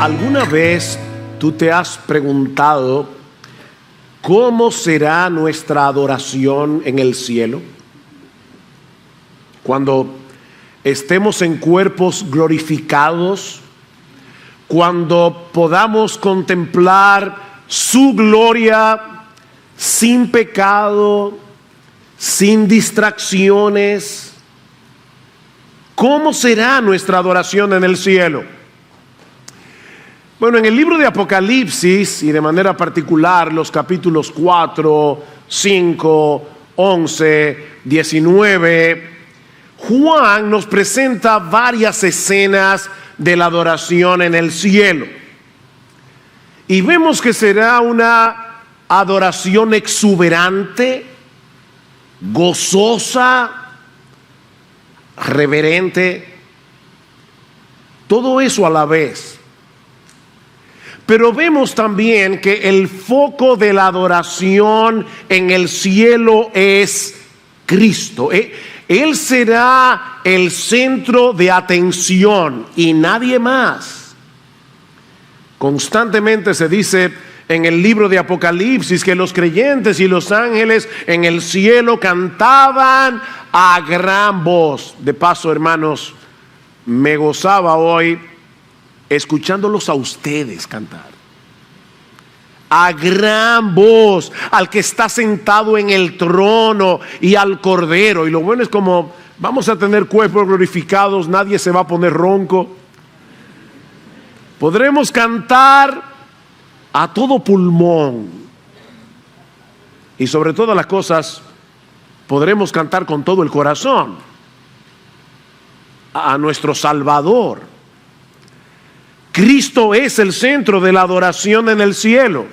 ¿Alguna vez tú te has preguntado cómo será nuestra adoración en el cielo? Cuando estemos en cuerpos glorificados, cuando podamos contemplar su gloria sin pecado, sin distracciones. ¿Cómo será nuestra adoración en el cielo? Bueno, en el libro de Apocalipsis, y de manera particular los capítulos 4, 5, 11, 19, Juan nos presenta varias escenas de la adoración en el cielo. Y vemos que será una adoración exuberante, gozosa, reverente, todo eso a la vez. Pero vemos también que el foco de la adoración en el cielo es Cristo. Él será el centro de atención y nadie más. Constantemente se dice en el libro de Apocalipsis que los creyentes y los ángeles en el cielo cantaban a gran voz. De paso, hermanos, me gozaba hoy escuchándolos a ustedes cantar a gran voz al que está sentado en el trono y al Cordero. Y lo bueno es, como vamos a tener cuerpos glorificados, nadie se va a poner ronco. Podremos cantar a todo pulmón, y sobre todas las cosas podremos cantar con todo el corazón a nuestro Salvador. Cristo es el centro de la adoración en el cielo.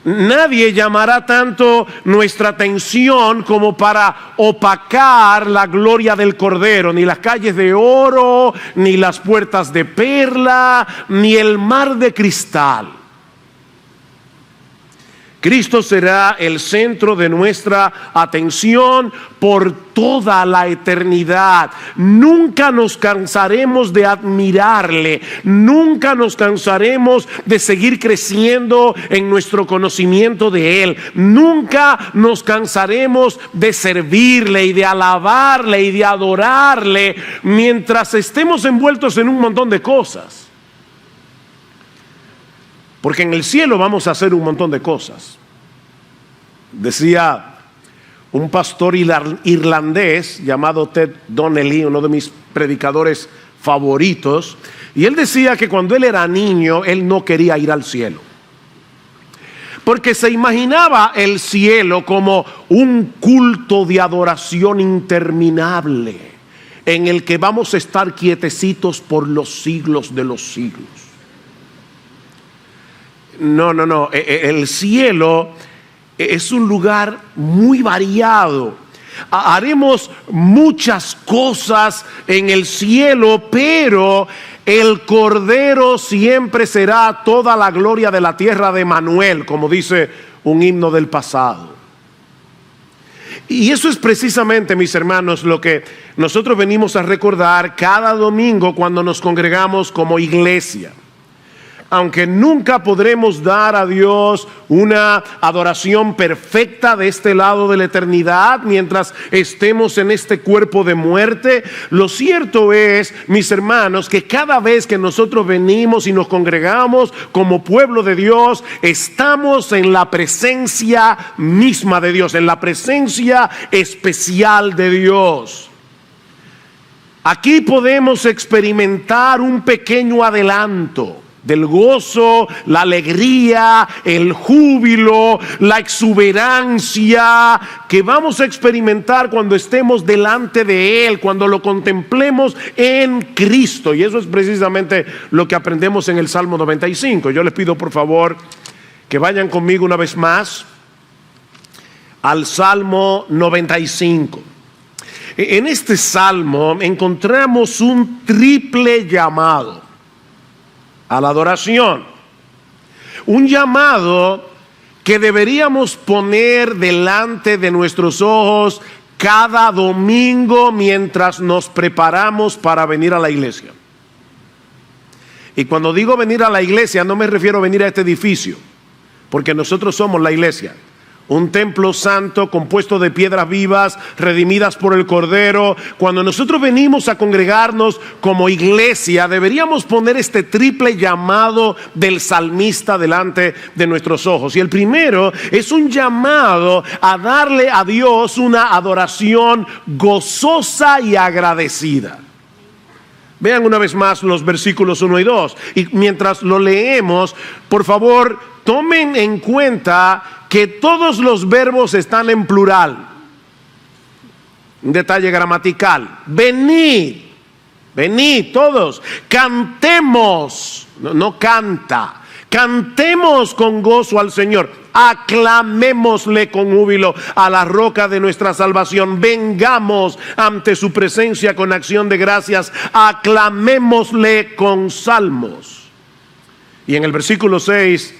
Nadie llamará tanto nuestra atención como para opacar la gloria del Cordero, ni las calles de oro, ni las puertas de perla, ni el mar de cristal. Cristo será el centro de nuestra atención por toda la eternidad. Nunca nos cansaremos de admirarle, nunca nos cansaremos de seguir creciendo en nuestro conocimiento de Él, nunca nos cansaremos de servirle y de alabarle y de adorarle mientras estemos envueltos en un montón de cosas. Porque en el cielo vamos a hacer un montón de cosas. Decía un pastor irlandés llamado Ted Donnelly, uno de mis predicadores favoritos, y él decía que cuando él era niño, él no quería ir al cielo, porque se imaginaba el cielo como un culto de adoración interminable, en el que vamos a estar quietecitos por los siglos de los siglos. No, el cielo es un lugar muy variado. Haremos muchas cosas en el cielo, pero el Cordero siempre será toda la gloria de la tierra de Emanuel, como dice un himno del pasado. Y eso es precisamente, mis hermanos, lo que nosotros venimos a recordar cada domingo cuando nos congregamos como iglesia. Aunque nunca podremos dar a Dios una adoración perfecta de este lado de la eternidad mientras estemos en este cuerpo de muerte, lo cierto es, mis hermanos, que cada vez que nosotros venimos y nos congregamos como pueblo de Dios, estamos en la presencia misma de Dios, en la presencia especial de Dios. Aquí podemos experimentar un pequeño adelanto del gozo, la alegría, el júbilo, la exuberancia que vamos a experimentar cuando estemos delante de Él, cuando lo contemplemos en Cristo. Y eso es precisamente lo que aprendemos en el Salmo 95. Yo les pido por favor que vayan conmigo una vez más al Salmo 95. En este salmo encontramos un triple llamado a la adoración, un llamado que deberíamos poner delante de nuestros ojos cada domingo mientras nos preparamos para venir a la iglesia. Y cuando digo venir a la iglesia, no me refiero a venir a este edificio, porque nosotros somos la iglesia. Un templo santo compuesto de piedras vivas, redimidas por el Cordero. Cuando nosotros venimos a congregarnos como iglesia, deberíamos poner este triple llamado del salmista delante de nuestros ojos. Y el primero es un llamado a darle a Dios una adoración gozosa y agradecida. Vean una vez más los versículos 1 y 2. Y mientras lo leemos, por favor, tomen en cuenta que todos los verbos están en plural. Un detalle gramatical. Venid, venid todos, cantemos, no canta, cantemos con gozo al Señor, aclamémosle con júbilo a la roca de nuestra salvación, vengamos ante su presencia con acción de gracias, aclamémosle con salmos. Y en el versículo 6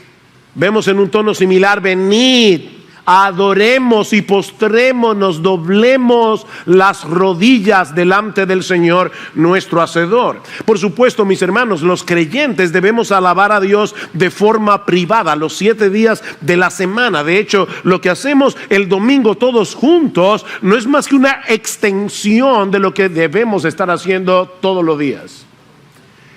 vemos en un tono similar: venid, adoremos y postrémonos, doblemos las rodillas delante del Señor nuestro Hacedor. Por supuesto, mis hermanos, los creyentes debemos alabar a Dios de forma privada los 7 días de la semana. De hecho, lo que hacemos el domingo todos juntos no es más que una extensión de lo que debemos estar haciendo todos los días.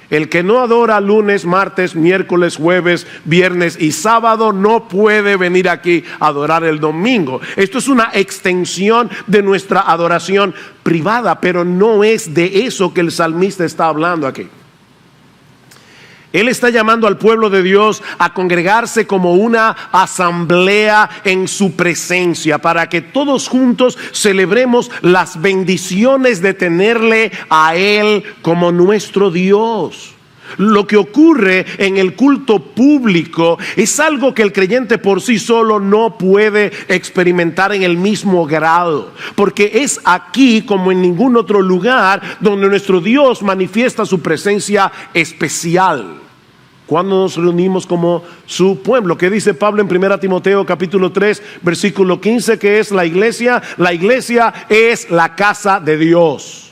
El que no adora lunes, martes, miércoles, jueves, viernes y sábado no puede venir aquí a adorar el domingo. Esto es una extensión de nuestra adoración privada, pero no es de eso que el salmista está hablando aquí. Él está llamando al pueblo de Dios a congregarse como una asamblea en su presencia, para que todos juntos celebremos las bendiciones de tenerle a Él como nuestro Dios. Lo que ocurre en el culto público es algo que el creyente por sí solo no puede experimentar en el mismo grado, porque es aquí como en ningún otro lugar donde nuestro Dios manifiesta su presencia especial cuando nos reunimos como su pueblo. ¿Qué dice Pablo en 1 Timoteo capítulo 3 versículo 15? Que es la iglesia. La iglesia es la casa de Dios.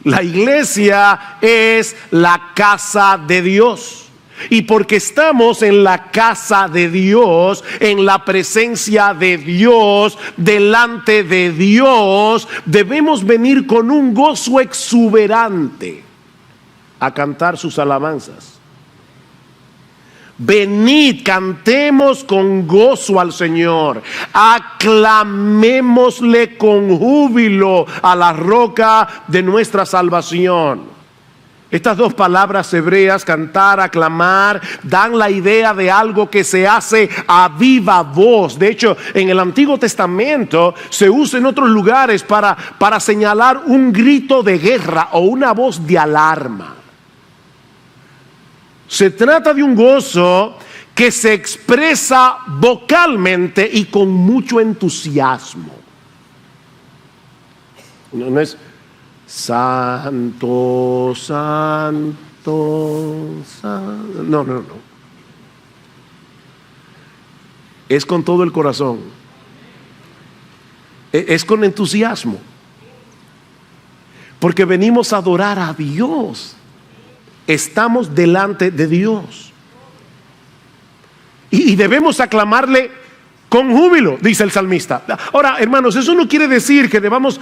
La iglesia es la casa de Dios. Y porque estamos en la casa de Dios, en la presencia de Dios, delante de Dios, debemos venir con un gozo exuberante a cantar sus alabanzas. Venid, cantemos con gozo al Señor, aclamémosle con júbilo a la roca de nuestra salvación. Estas dos palabras hebreas, cantar, aclamar, dan la idea de algo que se hace a viva voz. De hecho, en el Antiguo Testamento se usa en otros lugares para señalar un grito de guerra o una voz de alarma. Se trata de un gozo que se expresa vocalmente y con mucho entusiasmo. No es santo, santo, santo. No. Es con todo el corazón. Es con entusiasmo. Porque venimos a adorar a Dios. Estamos delante de Dios y debemos aclamarle con júbilo, dice el salmista. Ahora, hermanos, eso no quiere decir que debamos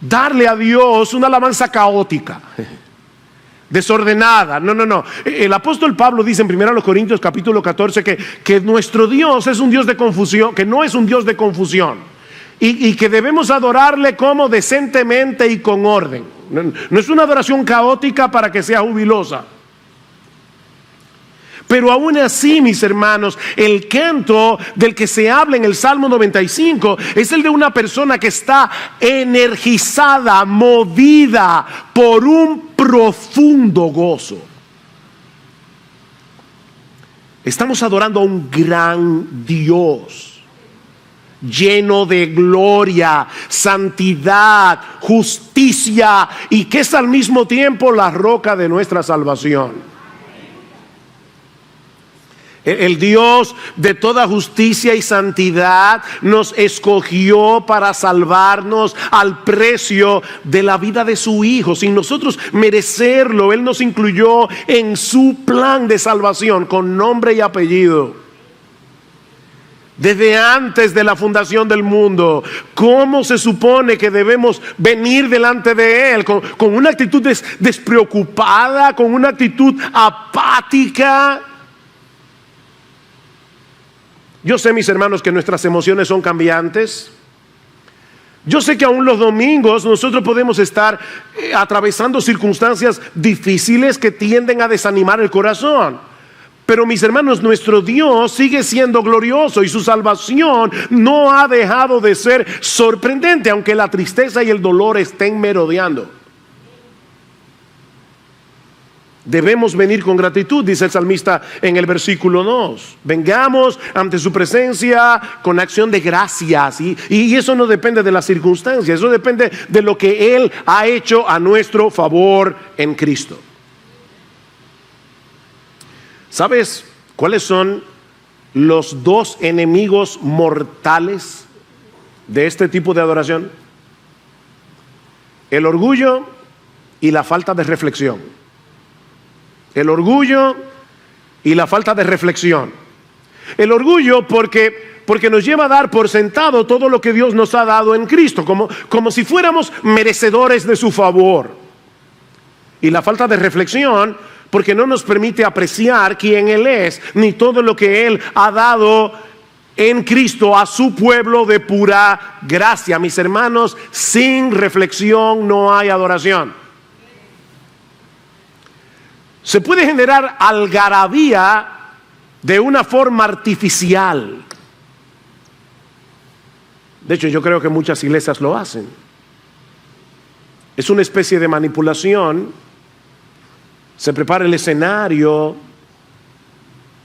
darle a Dios una alabanza caótica, desordenada. No. El apóstol Pablo dice en 1 Corintios capítulo 14 que nuestro Dios es un Dios de confusión, que no es un Dios de confusión, y que debemos adorarle como decentemente y con orden. No es una adoración caótica para que sea jubilosa. Pero aún así, mis hermanos, el canto del que se habla en el Salmo 95 es el de una persona que está energizada, movida por un profundo gozo. Estamos adorando a un gran Dios, lleno de gloria, santidad, justicia, y que es al mismo tiempo la roca de nuestra salvación. El Dios de toda justicia y santidad nos escogió para salvarnos al precio de la vida de su Hijo. Sin nosotros merecerlo, Él nos incluyó en su plan de salvación con nombre y apellido. Desde antes de la fundación del mundo, ¿cómo se supone que debemos venir delante de Él? Con una actitud despreocupada, con una actitud apática. Yo sé, mis hermanos, que nuestras emociones son cambiantes. Yo sé que aún los domingos nosotros podemos estar atravesando circunstancias difíciles que tienden a desanimar el corazón. Pero mis hermanos, nuestro Dios sigue siendo glorioso y su salvación no ha dejado de ser sorprendente, aunque la tristeza y el dolor estén merodeando. Debemos venir con gratitud, dice el salmista en el versículo 2. Vengamos ante su presencia con acción de gracias. Y eso no depende de las circunstancias, eso depende de lo que Él ha hecho a nuestro favor en Cristo. ¿Sabes cuáles son los dos enemigos mortales de este tipo de adoración? El orgullo y la falta de reflexión. El orgullo y la falta de reflexión. El orgullo porque nos lleva a dar por sentado todo lo que Dios nos ha dado en Cristo, como si fuéramos merecedores de su favor. Y la falta de reflexión porque no nos permite apreciar quién Él es, ni todo lo que Él ha dado en Cristo a su pueblo de pura gracia. Mis hermanos, sin reflexión no hay adoración. Se puede generar algarabía de una forma artificial. De hecho, yo creo que muchas iglesias lo hacen. Es una especie de manipulación. Se prepara el escenario,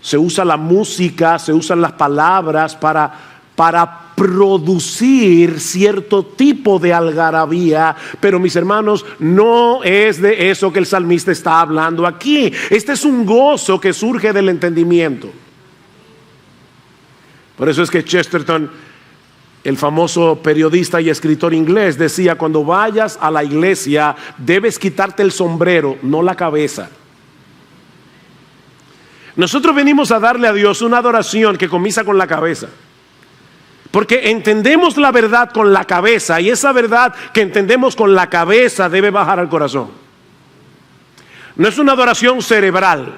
se usa la música, se usan las palabras para producir cierto tipo de algarabía, pero mis hermanos, no es de eso que el salmista está hablando aquí. Este es un gozo que surge del entendimiento. Por eso es que Chesterton, el famoso periodista y escritor inglés, decía: cuando vayas a la iglesia debes quitarte el sombrero, no la cabeza. Nosotros venimos a darle a Dios una adoración que comienza con la cabeza, porque entendemos la verdad con la cabeza, y esa verdad que entendemos con la cabeza debe bajar al corazón. No es una adoración cerebral,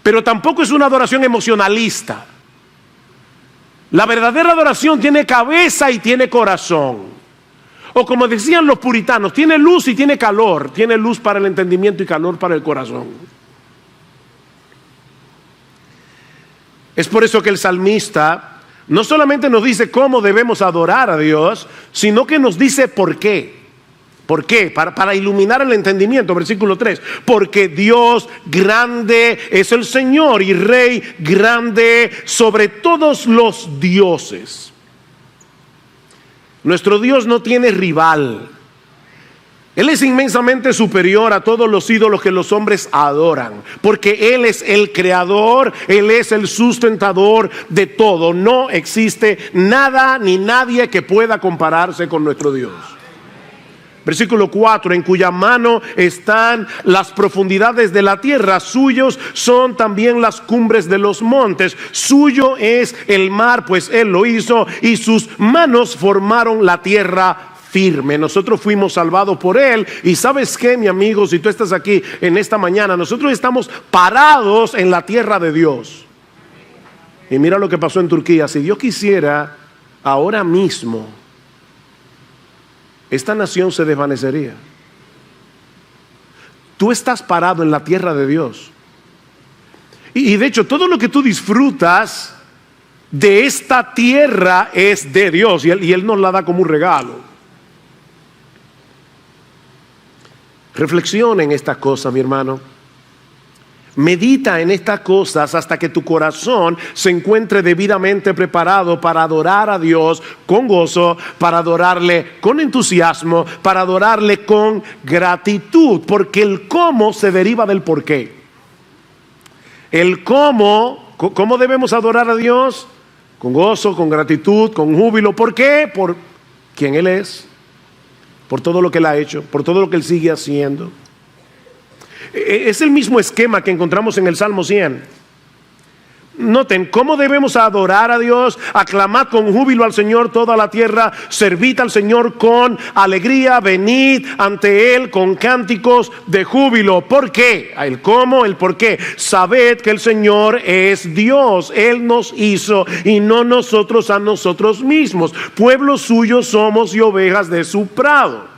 pero tampoco es una adoración emocionalista. La verdadera adoración tiene cabeza y tiene corazón. O como decían los puritanos, tiene luz y tiene calor. Tiene luz para el entendimiento y calor para el corazón. Es por eso que el salmista no solamente nos dice cómo debemos adorar a Dios, sino que nos dice por qué. ¿Por qué? Para iluminar el entendimiento. Versículo 3. Porque Dios grande es el Señor y Rey grande sobre todos los dioses. Nuestro Dios no tiene rival. Él es inmensamente superior a todos los ídolos que los hombres adoran, porque Él es el creador, Él es el sustentador de todo. No existe nada ni nadie que pueda compararse con nuestro Dios. Versículo 4, en cuya mano están las profundidades de la tierra, suyos son también las cumbres de los montes, suyo es el mar, pues Él lo hizo, y sus manos formaron la tierra firme. Nosotros fuimos salvados por Él. Y ¿sabes qué, mi amigo? Si tú estás aquí en esta mañana, nosotros estamos parados en la tierra de Dios. Y mira lo que pasó en Turquía. Si Dios quisiera, ahora mismo esta nación se desvanecería. Tú estás parado en la tierra de Dios. Y de hecho, todo lo que tú disfrutas de esta tierra es de Dios. Y Él nos la da como un regalo. Reflexiona en estas cosas, mi hermano. Medita en estas cosas hasta que tu corazón se encuentre debidamente preparado para adorar a Dios con gozo, para adorarle con entusiasmo, para adorarle con gratitud, porque el cómo se deriva del por qué. El cómo ¿Cómo debemos adorar a Dios? Con gozo, con gratitud, con júbilo. ¿Por qué? Por quien Él es, por todo lo que Él ha hecho, por todo lo que Él sigue haciendo. Es el mismo esquema que encontramos en el Salmo 100. Noten, ¿cómo debemos adorar a Dios? Aclamad con júbilo al Señor toda la tierra, servid al Señor con alegría, venid ante Él con cánticos de júbilo. ¿Por qué? El cómo, el por qué. Sabed que el Señor es Dios, Él nos hizo y no nosotros a nosotros mismos. Pueblo suyo somos y ovejas de su prado.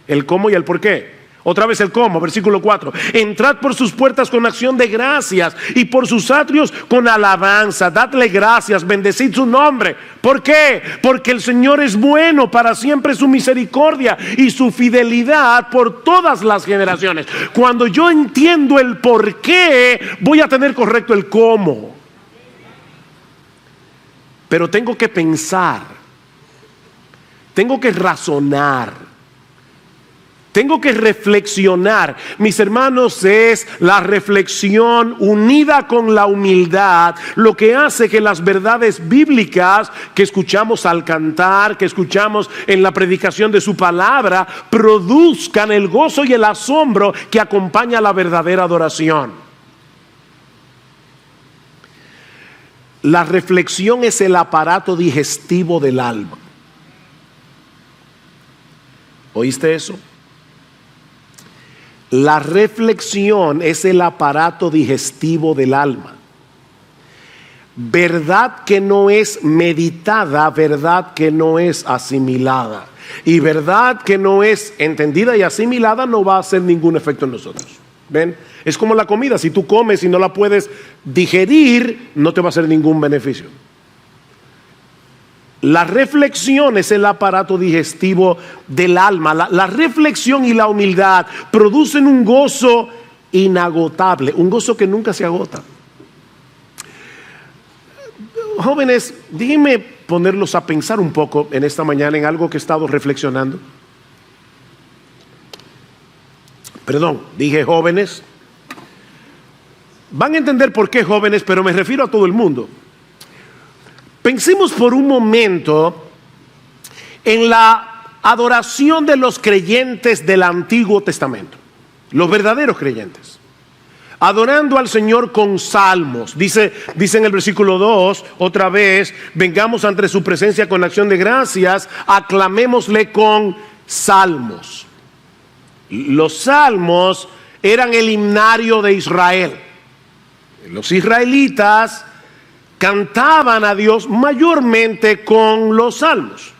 El cómo y el por qué. Otra vez el cómo, versículo 4. Entrad por sus puertas con acción de gracias y por sus atrios con alabanza. Dadle gracias, bendecid su nombre. ¿Por qué? Porque el Señor es bueno, para siempre su misericordia y su fidelidad por todas las generaciones. Cuando yo entiendo el por qué, voy a tener correcto el cómo. Pero tengo que pensar, tengo que razonar, tengo que reflexionar. Mis hermanos, es la reflexión unida con la humildad lo que hace que las verdades bíblicas que escuchamos al cantar, que escuchamos en la predicación de su palabra, produzcan el gozo y el asombro que acompaña la verdadera adoración. La reflexión es el aparato digestivo del alma. ¿Oíste eso? La reflexión es el aparato digestivo del alma. Verdad que no es meditada, verdad que no es asimilada. Y verdad que no es entendida y asimilada no va a hacer ningún efecto en nosotros. ¿Ven? Es como la comida, si tú comes y no la puedes digerir, no te va a hacer ningún beneficio. La reflexión es el aparato digestivo del alma. La reflexión y la humildad producen un gozo inagotable, un gozo que nunca se agota. Jóvenes, déjenme ponerlos a pensar un poco en esta mañana en algo que he estado reflexionando. Perdón, dije jóvenes. Van a entender por qué jóvenes, pero me refiero a todo el mundo. Pensemos por un momento en la adoración de los creyentes del Antiguo Testamento, los verdaderos creyentes, adorando al Señor con salmos. Dice en el versículo 2, otra vez, vengamos ante su presencia con acción de gracias, aclamémosle con salmos. Los salmos eran el himnario de Israel. Los israelitas cantaban a Dios mayormente con los salmos.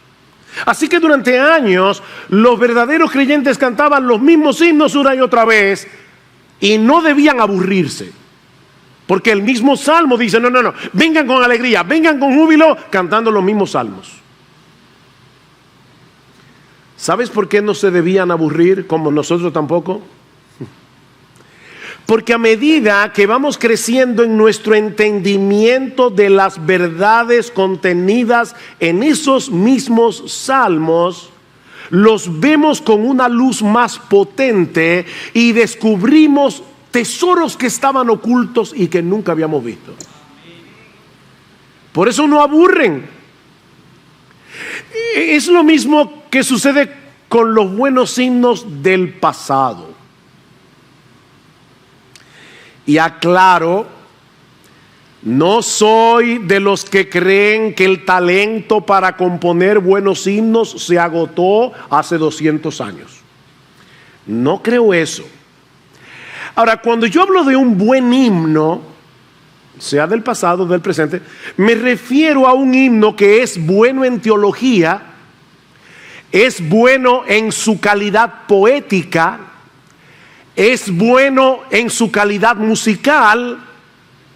Así que durante años los verdaderos creyentes cantaban los mismos himnos una y otra vez y no debían aburrirse, porque el mismo salmo dice no, vengan con alegría, vengan con júbilo cantando los mismos salmos. ¿Sabes por qué no se debían aburrir, como nosotros tampoco? Porque a medida que vamos creciendo en nuestro entendimiento de las verdades contenidas en esos mismos salmos, los vemos con una luz más potente y descubrimos tesoros que estaban ocultos y que nunca habíamos visto. Por eso no aburren. Es lo mismo que sucede con los buenos himnos del pasado. Y aclaro, no soy de los que creen que el talento para componer buenos himnos se agotó hace 200 años. No creo eso. Ahora, cuando yo hablo de un buen himno, sea del pasado o del presente, me refiero a un himno que es bueno en teología, es bueno en su calidad poética, es bueno en su calidad musical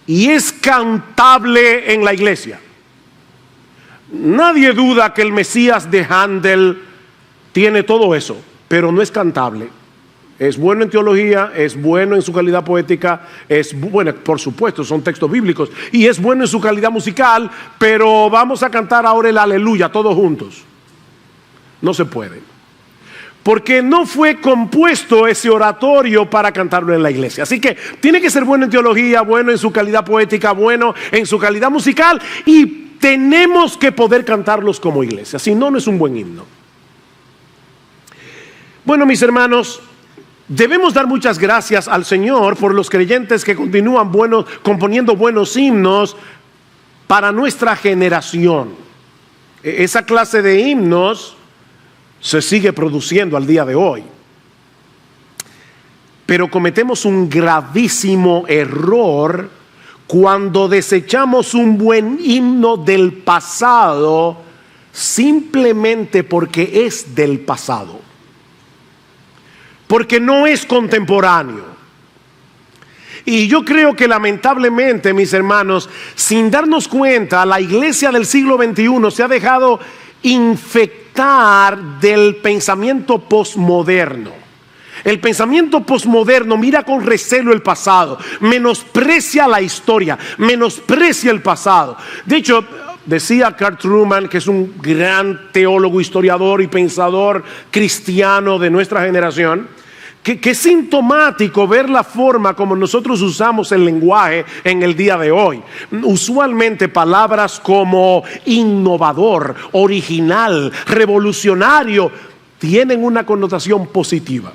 y es cantable en la iglesia. Nadie duda que el Mesías de Handel tiene todo eso, pero no es cantable. Es bueno en teología, es bueno en su calidad poética, es bueno, por supuesto, son textos bíblicos, y es bueno en su calidad musical, pero vamos a cantar ahora el aleluya todos juntos. No se puede. porque no fue compuesto ese oratorio para cantarlo en la iglesia. Así que tiene que ser bueno en teología, bueno en su calidad poética, bueno en su calidad musical, y tenemos que poder cantarlos como iglesia. Si no, no es un buen himno. Bueno, mis hermanos, debemos dar muchas gracias al Señor por los creyentes que continúan componiendo buenos himnos para nuestra generación. Esa clase de himnos se sigue produciendo al día de hoy. Pero cometemos un gravísimo error cuando desechamos un buen himno del pasado simplemente porque es del pasado, porque no es contemporáneo. Y yo creo que lamentablemente, mis hermanos, sin darnos cuenta, la iglesia del siglo XXI se ha dejado infectar del pensamiento posmoderno. El pensamiento posmoderno mira con recelo el pasado, menosprecia la historia, menosprecia el pasado. De hecho, decía Carl Trueman, que es un gran teólogo, historiador y pensador cristiano de nuestra generación, que es sintomático ver la forma como nosotros usamos el lenguaje en el día de hoy. Usualmente palabras como innovador, original, revolucionario tienen una connotación positiva,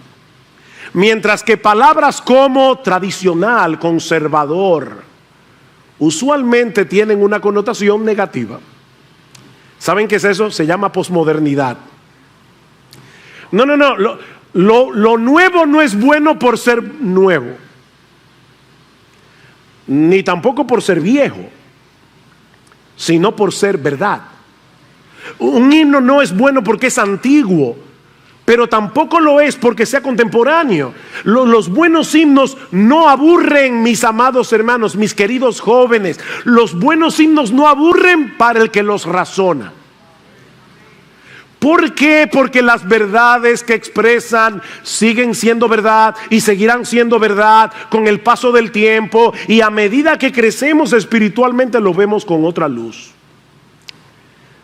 mientras que palabras como tradicional, conservador, usualmente tienen una connotación negativa. ¿Saben qué es eso? Se llama posmodernidad. No. Lo nuevo no es bueno por ser nuevo, ni tampoco por ser viejo, sino por ser verdad. Un himno no es bueno porque es antiguo, pero tampoco lo es porque sea contemporáneo. Los buenos himnos no aburren, mis amados hermanos, mis queridos jóvenes. Los buenos himnos no aburren para el que los razona. ¿Por qué? Porque las verdades que expresan siguen siendo verdad y seguirán siendo verdad con el paso del tiempo, y a medida que crecemos espiritualmente lo vemos con otra luz.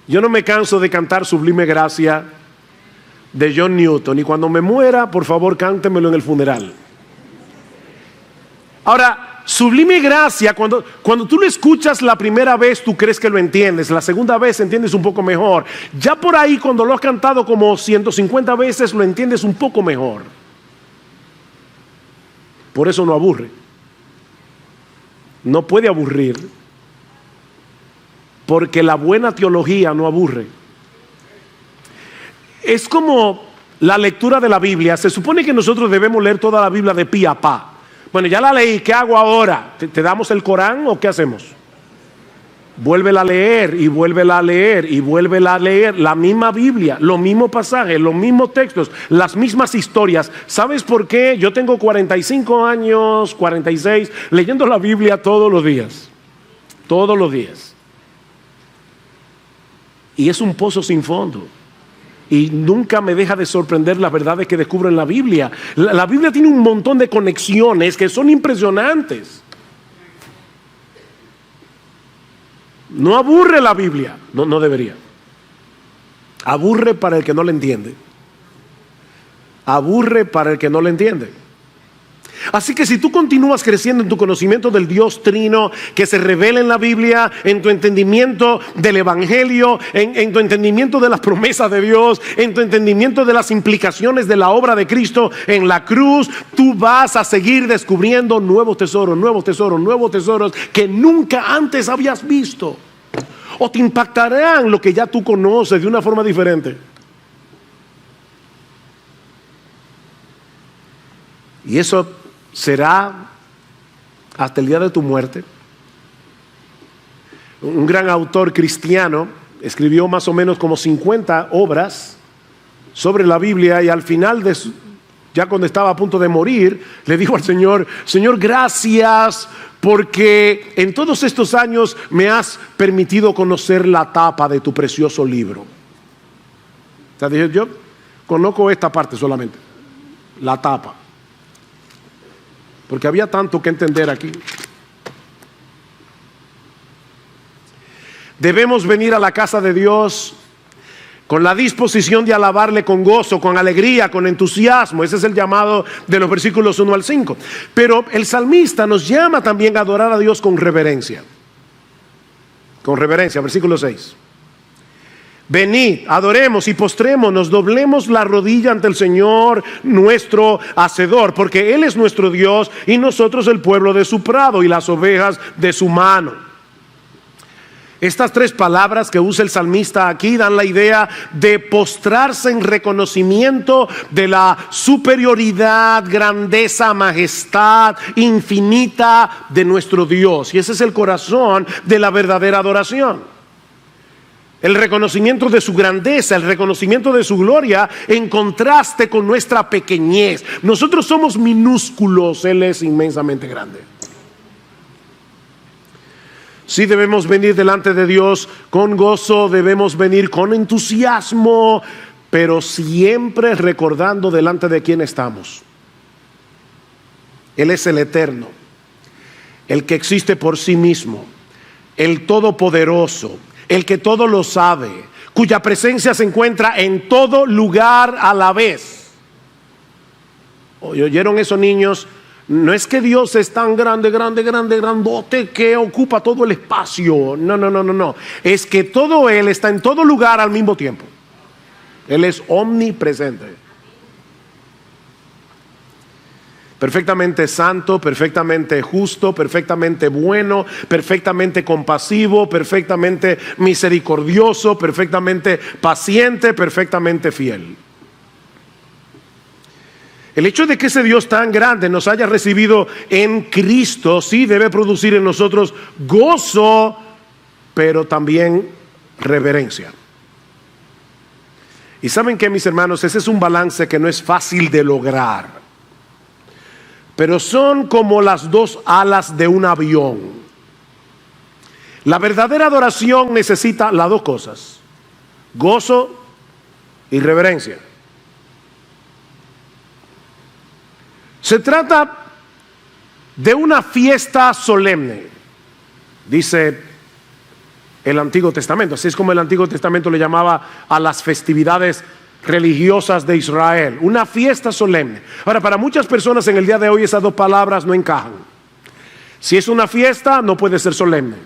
Yo no me canso de cantar Sublime Gracia de John Newton, y cuando me muera, por favor, cántemelo en el funeral. Ahora, Sublime Gracia, cuando tú lo escuchas la primera vez, tú crees que lo entiendes. La segunda vez entiendes un poco mejor. Ya por ahí, cuando lo has cantado como 150 veces, lo entiendes un poco mejor. Por eso no aburre. No puede aburrir, porque la buena teología no aburre. Es como la lectura de la Biblia. Se supone que nosotros debemos leer toda la Biblia de pi a pa. Bueno, ya la leí, ¿qué hago ahora? ¿Te damos el Corán o qué hacemos? Vuélvela a leer y vuélvela a leer y vuélvela a leer. La misma Biblia, los mismos pasajes, los mismos textos, las mismas historias. ¿Sabes por qué? Yo tengo 45 años, 46, leyendo la Biblia todos los días. Todos los días. Y es un pozo sin fondo. Y nunca me deja de sorprender las verdades que descubro en la Biblia. La Biblia tiene un montón de conexiones que son impresionantes. No aburre la Biblia, no debería. Aburre para el que no la entiende. Aburre para el que no la entiende. Así que si tú continúas creciendo en tu conocimiento del Dios Trino que se revela en la Biblia, en tu entendimiento del Evangelio, en tu entendimiento de las promesas de Dios, en tu entendimiento de las implicaciones de la obra de Cristo en la cruz, tú vas a seguir descubriendo nuevos tesoros que nunca antes habías visto, o te impactarán lo que ya tú conoces de una forma diferente. Y eso será hasta el día de tu muerte. Un gran autor cristiano escribió más o menos como 50 obras sobre la Biblia, y al final ya cuando estaba a punto de morir, le dijo al Señor: Señor, gracias porque en todos estos años me has permitido conocer la tapa de tu precioso libro. O sea, dije, yo conozco esta parte solamente, la tapa, porque había tanto que entender aquí. Debemos venir a la casa de Dios con la disposición de alabarle con gozo, con alegría, con entusiasmo. Ese es el llamado de los versículos 1 al 5. Pero el salmista nos llama también a adorar a Dios con reverencia. Con reverencia, versículo 6. Venid, adoremos y postrémonos, doblemos la rodilla ante el Señor nuestro Hacedor, porque Él es nuestro Dios y nosotros el pueblo de su prado y las ovejas de su mano. Estas tres palabras que usa el salmista aquí dan la idea de postrarse en reconocimiento de la superioridad, grandeza, majestad infinita de nuestro Dios. Y ese es el corazón de la verdadera adoración. El reconocimiento de su grandeza, el reconocimiento de su gloria en contraste con nuestra pequeñez. Nosotros somos minúsculos, Él es inmensamente grande. Sí, debemos venir delante de Dios con gozo, debemos venir con entusiasmo, pero siempre recordando delante de quién estamos. Él es el eterno, el que existe por sí mismo, el todopoderoso, el que todo lo sabe, cuya presencia se encuentra en todo lugar a la vez. ¿Oyeron eso, niños? No es que Dios es tan grande, grandote que ocupa todo el espacio. No. Es que todo Él está en todo lugar al mismo tiempo. Él es omnipresente. Perfectamente santo, perfectamente justo, perfectamente bueno, perfectamente compasivo, perfectamente misericordioso, perfectamente paciente, perfectamente fiel. El hecho de que ese Dios tan grande nos haya recibido en Cristo, sí debe producir en nosotros gozo, pero también reverencia. Y ¿saben qué, mis hermanos? Ese es un balance que no es fácil de lograr. Pero son como las dos alas de un avión. La verdadera adoración necesita las dos cosas: gozo y reverencia. Se trata de una fiesta solemne, dice el Antiguo Testamento. Así es como el Antiguo Testamento le llamaba a las festividades religiosas de Israel, una fiesta solemne. Ahora, para muchas personas en el día de hoy esas dos palabras no encajan. Si es una fiesta, no puede ser solemne,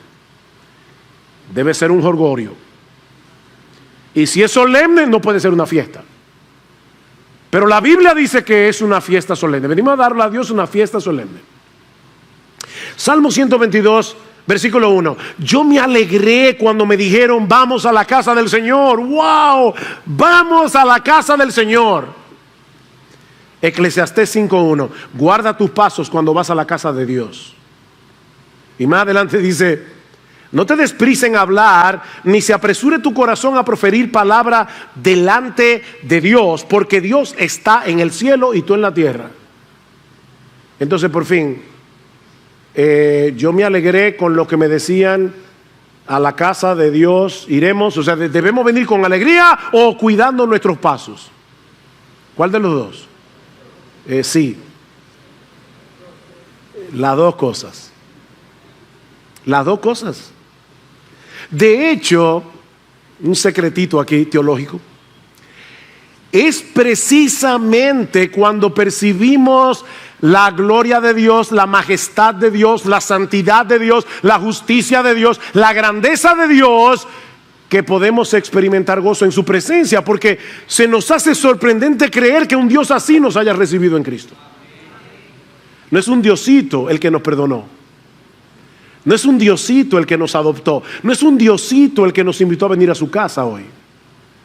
debe ser un jolgorio. Y si es solemne, no puede ser una fiesta. Pero la Biblia dice que es una fiesta solemne. Venimos a darle a Dios una fiesta solemne. Salmo 122, versículo 1. Yo me alegré cuando me dijeron: vamos a la casa del Señor. ¡Wow! Vamos a la casa del Señor. Eclesiastés 5:1. Guarda tus pasos cuando vas a la casa de Dios. Y más adelante dice: no te des prisa en hablar, ni se apresure tu corazón a proferir palabra delante de Dios, porque Dios está en el cielo y tú en la tierra. Entonces, por fin, yo me alegré con lo que me decían: a la casa de Dios iremos. O sea, ¿debemos venir con alegría o cuidando nuestros pasos? ¿Cuál de los dos? Sí, las dos cosas. Las dos cosas. De hecho, un secretito aquí teológico, es precisamente cuando percibimos la gloria de Dios, la majestad de Dios, la santidad de Dios, la justicia de Dios, la grandeza de Dios, que podemos experimentar gozo en su presencia, porque se nos hace sorprendente creer que un Dios así nos haya recibido en Cristo. No es un Diosito el que nos perdonó. No es un Diosito el que nos adoptó. No es un Diosito el que nos invitó a venir a su casa hoy.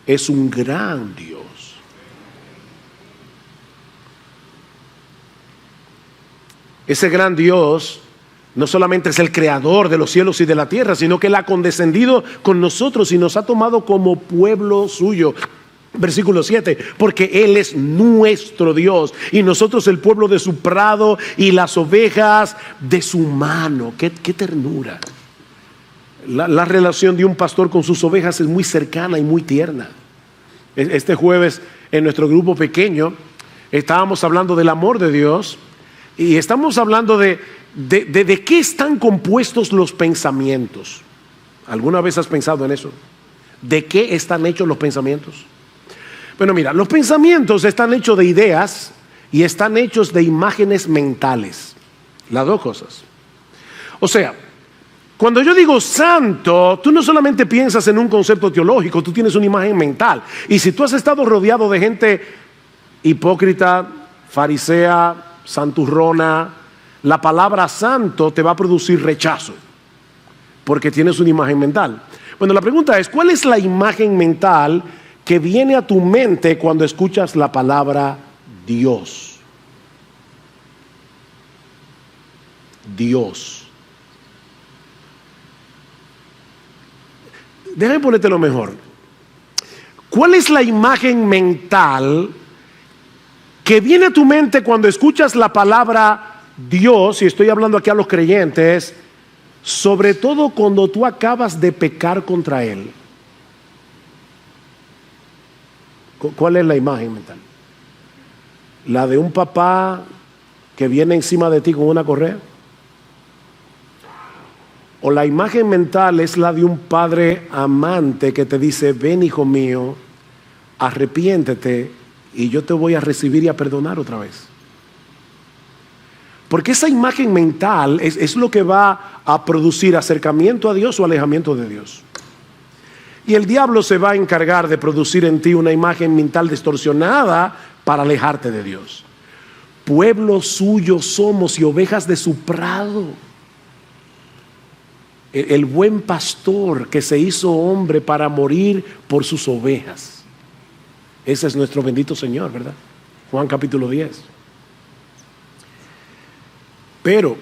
Es un gran Dios. Ese gran Dios no solamente es el creador de los cielos y de la tierra, sino que Él ha condescendido con nosotros y nos ha tomado como pueblo suyo. Versículo 7, porque Él es nuestro Dios y nosotros el pueblo de su prado y las ovejas de su mano. Qué ternura. La relación de un pastor con sus ovejas es muy cercana y muy tierna. Este jueves en nuestro grupo pequeño estábamos hablando del amor de Dios y estamos hablando de qué están compuestos los pensamientos. ¿Alguna vez has pensado en eso? ¿De qué están hechos los pensamientos? Bueno, mira, los pensamientos están hechos de ideas y están hechos de imágenes mentales. Las dos cosas. O sea, cuando yo digo santo, tú no solamente piensas en un concepto teológico, tú tienes una imagen mental. Y si tú has estado rodeado de gente hipócrita, farisea, santurrona, la palabra santo te va a producir rechazo, porque tienes una imagen mental. Bueno, la pregunta es, ¿cuál es la imagen mental que viene a tu mente cuando escuchas la palabra Dios? Dios. Déjame ponértelo mejor. ¿Cuál es la imagen mental que viene a tu mente cuando escuchas la palabra Dios? Y estoy hablando aquí a los creyentes, sobre todo cuando tú acabas de pecar contra Él. ¿Cuál es la imagen mental? ¿La de un papá que viene encima de ti con una correa? ¿O la imagen mental es la de un padre amante que te dice, ven hijo mío, arrepiéntete y yo te voy a recibir y a perdonar otra vez? Porque esa imagen mental es lo que va a producir acercamiento a Dios o alejamiento de Dios. Y el diablo se va a encargar de producir en ti una imagen mental distorsionada para alejarte de Dios. Pueblo suyo somos y ovejas de su prado. El buen pastor que se hizo hombre para morir por sus ovejas. Ese es nuestro bendito Señor, ¿verdad? Juan capítulo 10. Pero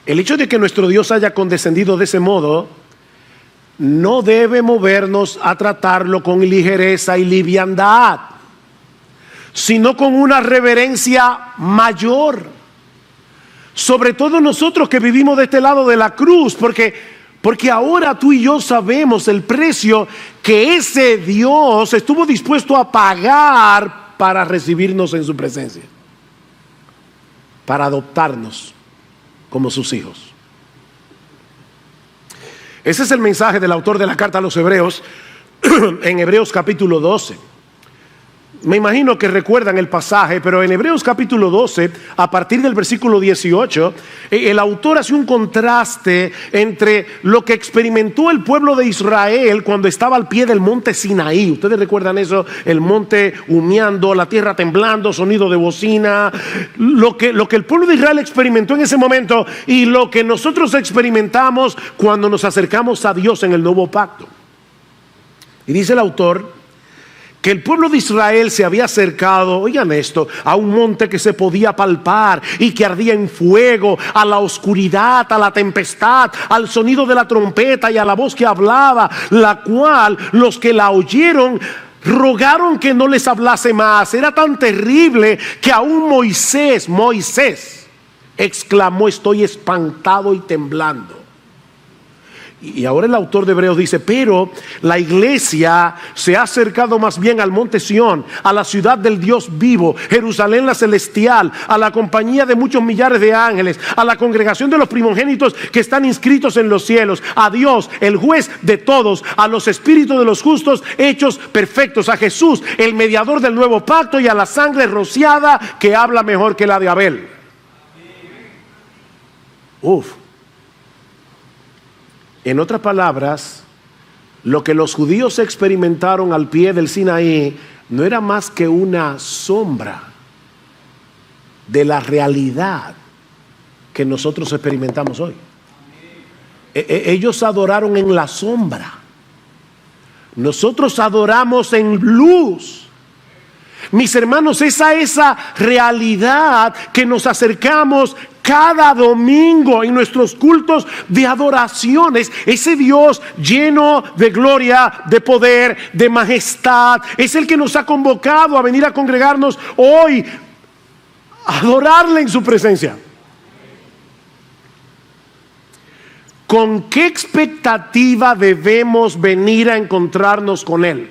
el hecho de que nuestro Dios haya condescendido de ese modo no debe movernos a tratarlo con ligereza y liviandad, sino con una reverencia mayor. Sobre todo nosotros que vivimos de este lado de la cruz, porque ahora tú y yo sabemos el precio que ese Dios estuvo dispuesto a pagar para recibirnos en su presencia, para adoptarnos como sus hijos. Ese es el mensaje del autor de la carta a los Hebreos en Hebreos capítulo 12. Me imagino que recuerdan el pasaje, pero en Hebreos capítulo 12, a partir del versículo 18, el autor hace un contraste entre lo que experimentó el pueblo de Israel cuando estaba al pie del monte Sinaí. Ustedes recuerdan eso, el monte humeando, la tierra temblando, sonido de bocina, lo que el pueblo de Israel experimentó en ese momento y lo que nosotros experimentamos cuando nos acercamos a Dios en el nuevo pacto. Y dice el autor que el pueblo de Israel se había acercado, oigan esto, a un monte que se podía palpar y que ardía en fuego, a la oscuridad, a la tempestad, al sonido de la trompeta y a la voz que hablaba, la cual los que la oyeron rogaron que no les hablase más. Era tan terrible que aún Moisés exclamó, estoy espantado y temblando. Y ahora el autor de Hebreos dice, pero la iglesia se ha acercado más bien al monte Sión, a la ciudad del Dios vivo, Jerusalén la celestial, a la compañía de muchos millares de ángeles, a la congregación de los primogénitos que están inscritos en los cielos, a Dios, el juez de todos, a los espíritus de los justos hechos perfectos, a Jesús, el mediador del nuevo pacto, y a la sangre rociada que habla mejor que la de Abel. En otras palabras, lo que los judíos experimentaron al pie del Sinaí no era más que una sombra de la realidad que nosotros experimentamos hoy. Ellos adoraron en la sombra, nosotros adoramos en luz. Mis hermanos, esa realidad que nos acercamos cada domingo en nuestros cultos de adoraciones, ese Dios lleno de gloria, de poder, de majestad, es el que nos ha convocado a venir a congregarnos hoy, a adorarle en su presencia. ¿Con qué expectativa debemos venir a encontrarnos con Él?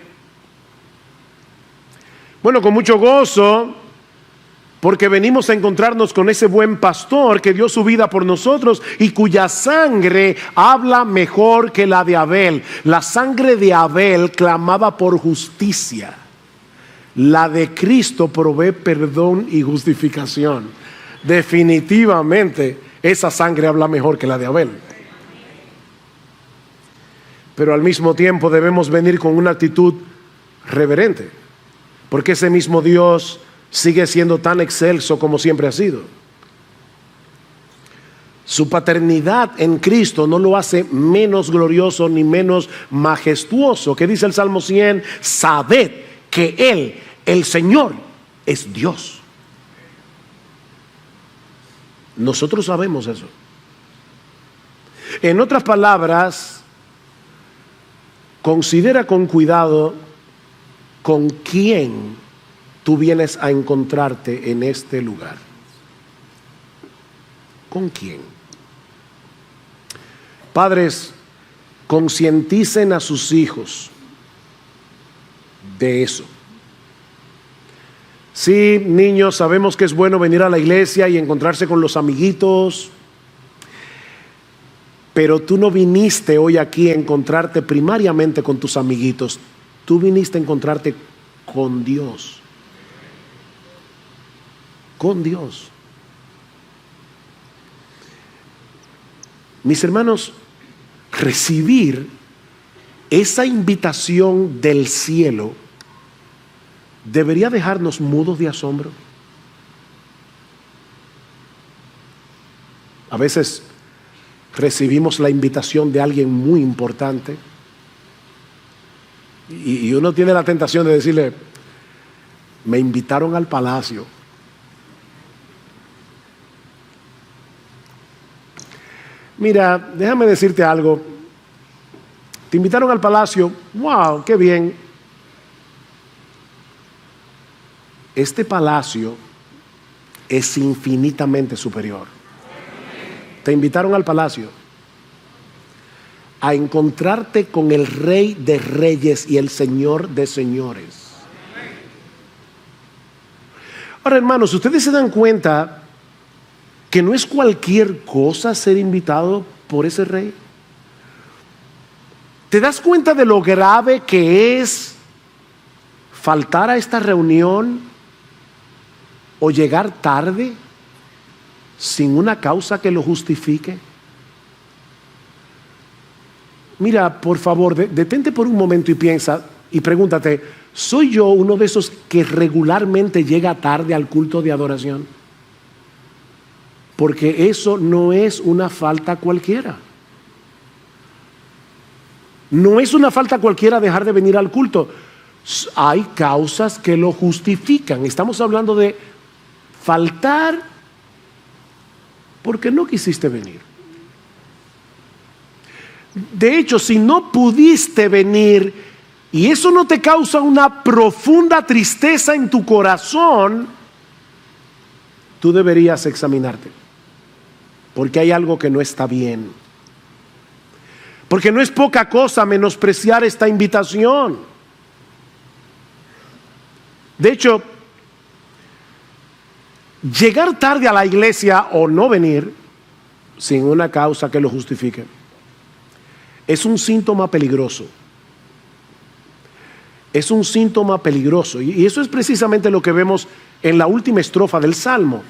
Bueno, con mucho gozo, porque venimos a encontrarnos con ese buen pastor que dio su vida por nosotros y cuya sangre habla mejor que la de Abel. La sangre de Abel clamaba por justicia. La de Cristo provee perdón y justificación. Definitivamente esa sangre habla mejor que la de Abel. Pero al mismo tiempo debemos venir con una actitud reverente, porque ese mismo Dios sigue siendo tan excelso como siempre ha sido. Su paternidad en Cristo no lo hace menos glorioso ni menos majestuoso. ¿Qué dice el Salmo 100? Sabed que Él, el Señor, es Dios. Nosotros sabemos eso. En otras palabras, considera con cuidado con quién tú vienes a encontrarte en este lugar. ¿Con quién? Padres, concienticen a sus hijos de eso. Sí, niños, sabemos que es bueno venir a la iglesia y encontrarse con los amiguitos, pero tú no viniste hoy aquí a encontrarte primariamente con tus amiguitos. Tú viniste a encontrarte con Dios. Con Dios. Mis hermanos, recibir esa invitación del cielo debería dejarnos mudos de asombro. A veces recibimos la invitación de alguien muy importante y uno tiene la tentación de decirle: me invitaron al palacio. Mira, déjame decirte algo. Te invitaron al palacio. ¡Wow! ¡Qué bien! Este palacio es infinitamente superior. Te invitaron al palacio a encontrarte con el Rey de Reyes y el Señor de Señores. Ahora, hermanos, ustedes se dan cuenta que no es cualquier cosa ser invitado por ese rey. ¿Te das cuenta de lo grave que es faltar a esta reunión o llegar tarde sin una causa que lo justifique? Mira, por favor, detente por un momento y piensa y pregúntate: ¿soy yo uno de esos que regularmente llega tarde al culto de adoración? Porque eso no es una falta cualquiera. No es una falta cualquiera dejar de venir al culto. Hay causas que lo justifican. Estamos hablando de faltar porque no quisiste venir. De hecho, si no pudiste venir y eso no te causa una profunda tristeza en tu corazón, tú deberías examinarte, porque hay algo que no está bien. Porque no es poca cosa menospreciar esta invitación. De hecho, llegar tarde a la iglesia o no venir sin una causa que lo justifique es un síntoma peligroso. Es un síntoma peligroso. Y eso es precisamente lo que vemos en la última estrofa del Salmo.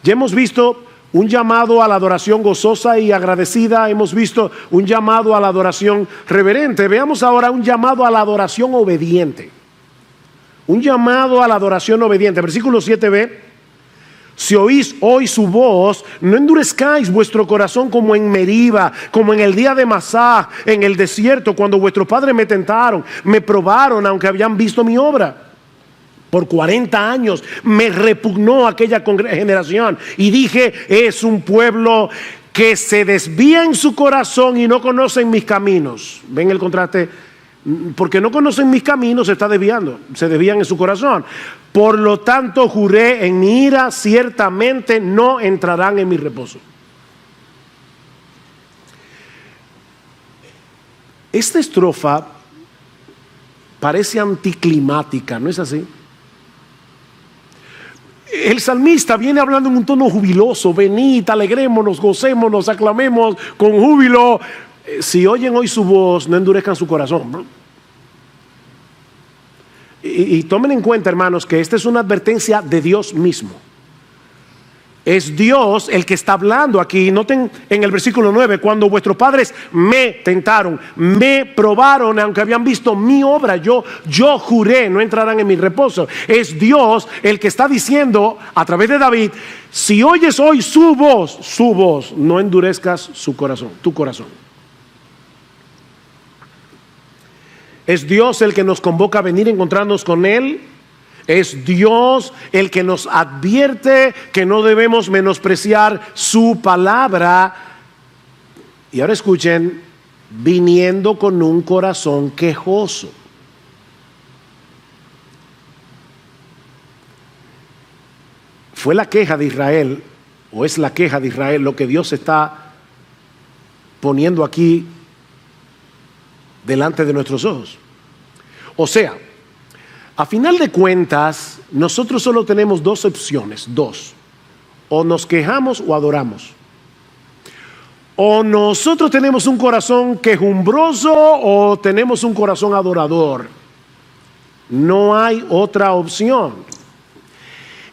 Ya hemos visto un llamado a la adoración gozosa y agradecida. Hemos visto un llamado a la adoración reverente. Veamos ahora un llamado a la adoración obediente. Un llamado a la adoración obediente. Versículo 7b. Si oís hoy su voz, no endurezcáis vuestro corazón como en Meriba, como en el día de Masá, en el desierto, cuando vuestros padres me tentaron, me probaron, aunque habían visto mi obra. Por 40 años me repugnó aquella generación y dije: es un pueblo que se desvía en su corazón y no conocen mis caminos. ¿Ven el contraste? Porque no conocen mis caminos, se está desviando, se desvían en su corazón. Por lo tanto juré en mi ira, ciertamente no entrarán en mi reposo. Esta estrofa parece anticlimática, ¿no es así? El salmista viene hablando en un tono jubiloso: venid, alegrémonos, gocémonos, aclamemos con júbilo. Si oyen hoy su voz, no endurezcan su corazón. Y tomen en cuenta, hermanos, que esta es una advertencia de Dios mismo. Es Dios el que está hablando aquí. Noten en el versículo 9: cuando vuestros padres me tentaron, me probaron, aunque habían visto mi obra, yo juré, no entrarán en mi reposo. Es Dios el que está diciendo a través de David: si oyes hoy su voz, no endurezcas su corazón, tu corazón. Es Dios el que nos convoca a venir a encontrarnos con Él. Es Dios el que nos advierte que no debemos menospreciar su palabra. Y ahora escuchen: viniendo con un corazón quejoso. Fue la queja de Israel, o es la queja de Israel, lo que Dios está poniendo aquí delante de nuestros ojos. O sea, a final de cuentas, nosotros solo tenemos dos opciones, dos: o nos quejamos o adoramos. O nosotros tenemos un corazón quejumbroso o tenemos un corazón adorador. No hay otra opción.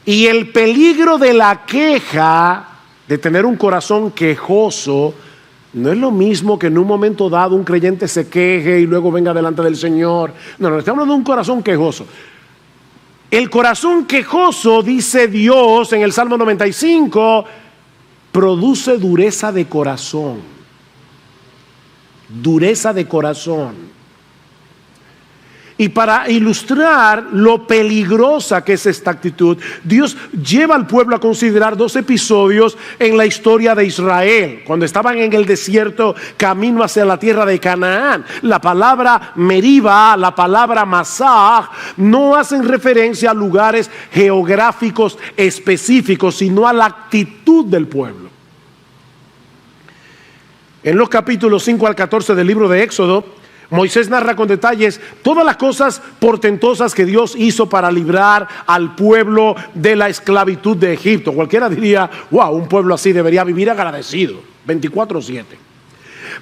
Y el peligro de la queja, de tener un corazón quejoso, no es lo mismo que en un momento dado un creyente se queje y luego venga delante del Señor. No, estamos hablando de un corazón quejoso. El corazón quejoso, dice Dios en el Salmo 95, produce dureza de corazón. Dureza de corazón. Y para ilustrar lo peligrosa que es esta actitud, Dios lleva al pueblo a considerar dos episodios en la historia de Israel. Cuando estaban en el desierto camino hacia la tierra de Canaán, la palabra Meriba, la palabra Masah, no hacen referencia a lugares geográficos específicos, sino a la actitud del pueblo. En los capítulos 5 al 14 del libro de Éxodo, Moisés narra con detalles todas las cosas portentosas que Dios hizo para librar al pueblo de la esclavitud de Egipto. Cualquiera diría: wow, un pueblo así debería vivir agradecido 24/7.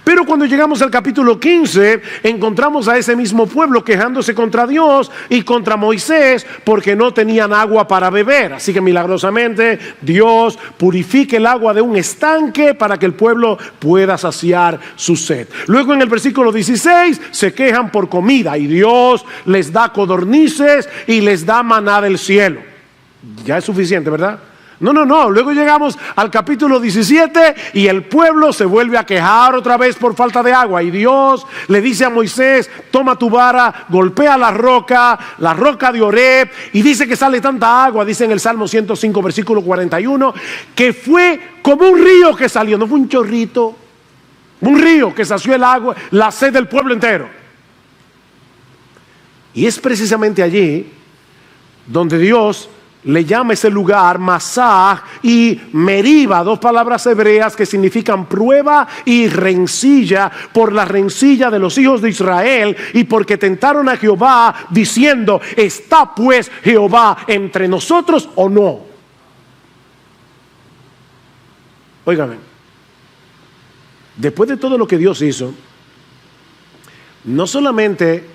Pero cuando llegamos al capítulo 15, encontramos a ese mismo pueblo quejándose contra Dios y contra Moisés porque no tenían agua para beber. Así que milagrosamente Dios purifica el agua de un estanque para que el pueblo pueda saciar su sed. Luego en el versículo 16 se quejan por comida y Dios les da codornices y les da maná del cielo. Ya es suficiente, ¿verdad? No. Luego llegamos al capítulo 17 y el pueblo se vuelve a quejar otra vez por falta de agua. Y Dios le dice a Moisés: toma tu vara, golpea la roca de Oreb. Y dice que sale tanta agua, dice en el Salmo 105, versículo 41, que fue como un río que salió. No fue un chorrito, un río que sació el agua, la sed del pueblo entero. Y es precisamente allí donde Dios le llama ese lugar Masah y Meriba, dos palabras hebreas que significan prueba y rencilla, por la rencilla de los hijos de Israel y porque tentaron a Jehová diciendo: ¿está pues Jehová entre nosotros o no? Óigame, después de todo lo que Dios hizo, no solamente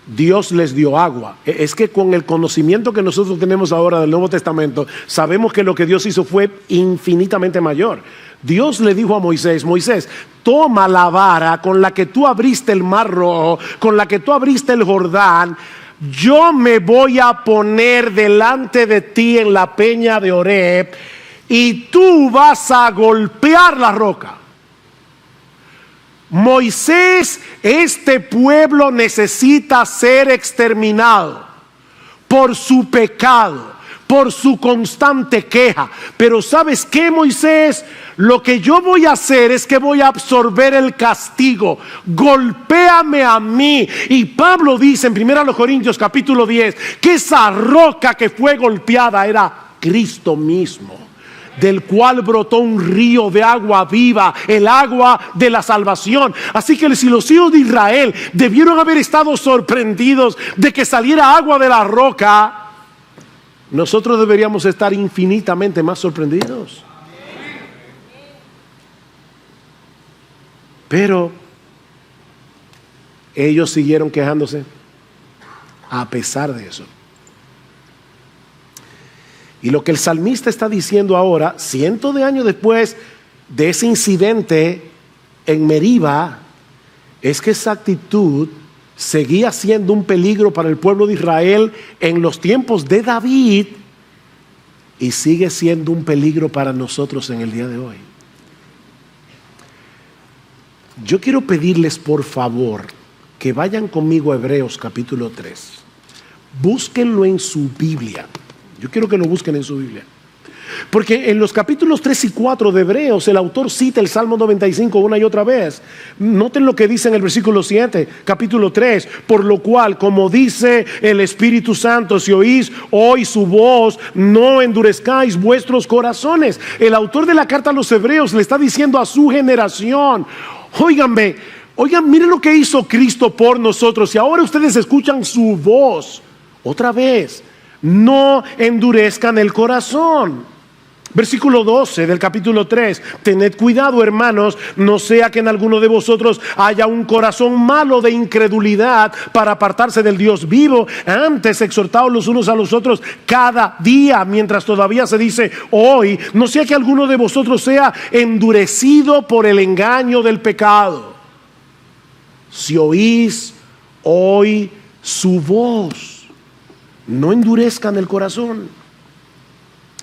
Dios les dio agua, es que con el conocimiento que nosotros tenemos ahora del Nuevo Testamento, sabemos que lo que Dios hizo fue infinitamente mayor. Dios le dijo a Moisés: Moisés, toma la vara con la que tú abriste el Mar Rojo, con la que tú abriste el Jordán. Yo me voy a poner delante de ti en la peña de Oreb y tú vas a golpear la roca. Moisés, este pueblo necesita ser exterminado por su pecado, por su constante queja. Pero ¿sabes qué, Moisés? Lo que yo voy a hacer es que voy a absorber el castigo. Golpéame a mí. Y Pablo dice en 1 Corintios capítulo 10 que esa roca que fue golpeada era Cristo mismo, del cual brotó un río de agua viva, el agua de la salvación. Así que si los hijos de Israel debieron haber estado sorprendidos de que saliera agua de la roca, nosotros deberíamos estar infinitamente más sorprendidos. Pero ellos siguieron quejándose a pesar de eso. Y lo que el salmista está diciendo ahora, cientos de años después de ese incidente en Meriba, es que esa actitud seguía siendo un peligro para el pueblo de Israel en los tiempos de David y sigue siendo un peligro para nosotros en el día de hoy. Yo quiero pedirles por favor que vayan conmigo a Hebreos capítulo 3. Búsquenlo en su Biblia. Yo quiero que lo busquen en su Biblia. Porque en los capítulos 3 y 4 de Hebreos el autor cita el Salmo 95 una y otra vez. Noten lo que dice en el versículo 7, capítulo 3. Por lo cual, como dice el Espíritu Santo, si oís hoy su voz, no endurezcáis vuestros corazones. El autor de la carta a los Hebreos le está diciendo a su generación: oigan, miren lo que hizo Cristo por nosotros. Y ahora ustedes escuchan su voz otra vez. No endurezcan el corazón. Versículo 12 del capítulo 3. Tened cuidado, hermanos, no sea que en alguno de vosotros haya un corazón malo de incredulidad para apartarse del Dios vivo. Antes exhortaos los unos a los otros cada día, mientras todavía se dice hoy, no sea que alguno de vosotros sea endurecido por el engaño del pecado. Si oís hoy su voz, no endurezcan el corazón.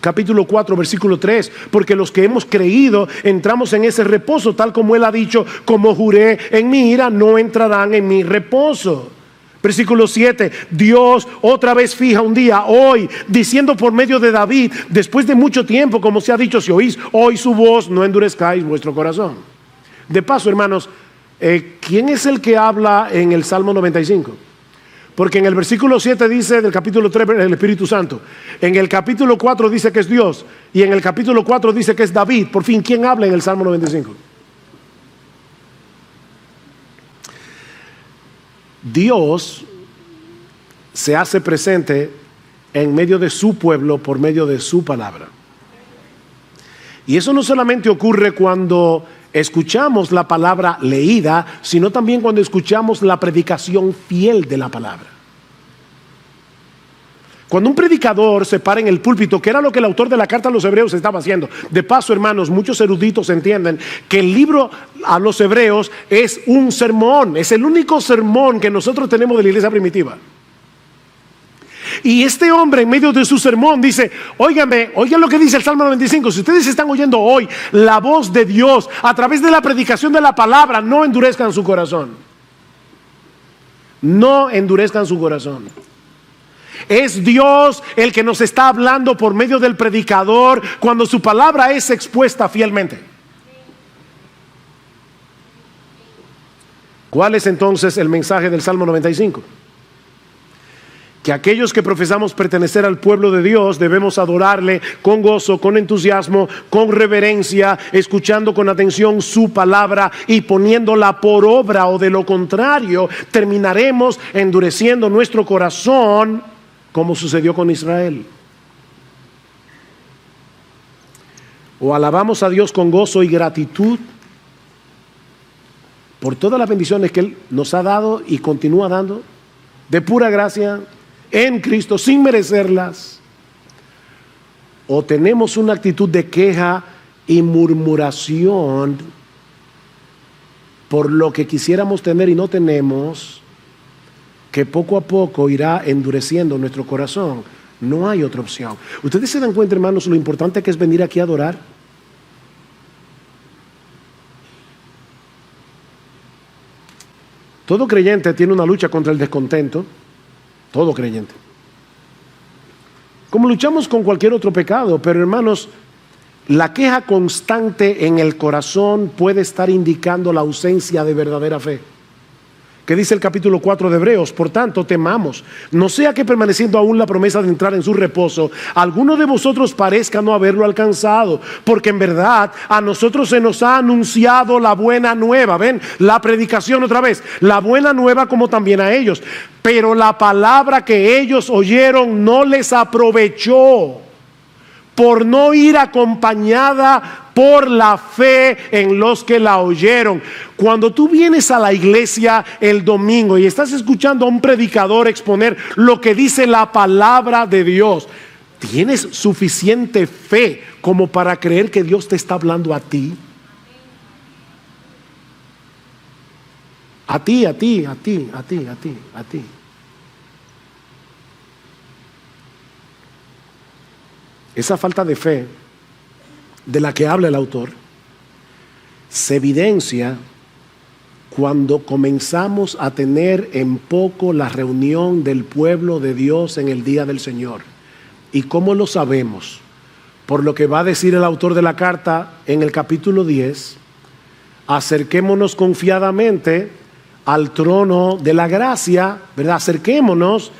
Capítulo 4, versículo 3. Porque los que hemos creído entramos en ese reposo, tal como él ha dicho: como juré en mi ira, no entrarán en mi reposo. Versículo 7. Dios otra vez fija un día, hoy, diciendo por medio de David, después de mucho tiempo, como se ha dicho: si oís hoy su voz, no endurezcáis vuestro corazón. De paso, hermanos, ¿quién es el que habla en el Salmo 95? Porque en el versículo 7 dice del capítulo 3 el Espíritu Santo. En el capítulo 4 dice que es Dios. Y en el capítulo 4 dice que es David. Por fin, ¿quién habla en el Salmo 95? Dios se hace presente en medio de su pueblo por medio de su palabra. Y eso no solamente ocurre cuando escuchamos la palabra leída, sino también cuando escuchamos la predicación fiel de la palabra. Cuando un predicador se para en el púlpito, que era lo que el autor de la carta a los Hebreos estaba haciendo. De paso, hermanos, muchos eruditos entienden que el libro a los Hebreos es un sermón, es el único sermón que nosotros tenemos de la iglesia primitiva. Y este hombre en medio de su sermón dice: oigan lo que dice el Salmo 95. Si ustedes están oyendo hoy la voz de Dios a través de la predicación de la palabra, no endurezcan su corazón. No endurezcan su corazón. Es Dios el que nos está hablando por medio del predicador cuando su palabra es expuesta fielmente. ¿Cuál es entonces el mensaje del Salmo 95? Que aquellos que profesamos pertenecer al pueblo de Dios debemos adorarle con gozo, con entusiasmo, con reverencia, escuchando con atención su palabra y poniéndola por obra, o de lo contrario terminaremos endureciendo nuestro corazón, como sucedió con Israel. O alabamos a Dios con gozo y gratitud por todas las bendiciones que Él nos ha dado y continúa dando de pura gracia en Cristo, sin merecerlas. O tenemos una actitud de queja y murmuración por lo que quisiéramos tener y no tenemos, que poco a poco irá endureciendo nuestro corazón. No hay otra opción. ¿Ustedes se dan cuenta, hermanos, lo importante que es venir aquí a adorar? Todo creyente tiene una lucha contra el descontento. Todo creyente. Como luchamos con cualquier otro pecado, pero hermanos, la queja constante en el corazón puede estar indicando la ausencia de verdadera fe. ¿Qué dice el capítulo 4 de Hebreos? Por tanto, temamos, no sea que permaneciendo aún la promesa de entrar en su reposo, alguno de vosotros parezca no haberlo alcanzado, porque en verdad a nosotros se nos ha anunciado la buena nueva. Ven, la predicación otra vez, la buena nueva como también a ellos, pero la palabra que ellos oyeron no les aprovechó, por no ir acompañada por la fe en los que la oyeron. Cuando tú vienes a la iglesia el domingo y estás escuchando a un predicador exponer lo que dice la palabra de Dios, ¿tienes suficiente fe como para creer que Dios te está hablando a ti? A ti, a ti, a ti, a ti, a ti, a ti. Esa falta de fe de la que habla el autor se evidencia cuando comenzamos a tener en poco la reunión del pueblo de Dios en el día del Señor. ¿Y cómo lo sabemos? Por lo que va a decir el autor de la carta en el capítulo 10, acerquémonos confiadamente al trono de la gracia, ¿verdad? Acerquémonos,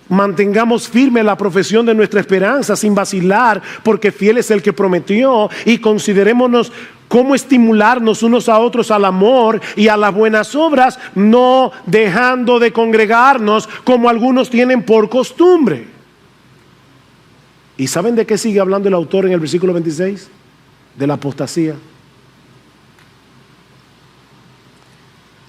mantengamos firme la profesión de nuestra esperanza sin vacilar, porque fiel es el que prometió, y considerémonos cómo estimularnos unos a otros al amor y a las buenas obras, no dejando de congregarnos como algunos tienen por costumbre. ¿Y saben de qué sigue hablando el autor en el versículo 26? De la apostasía.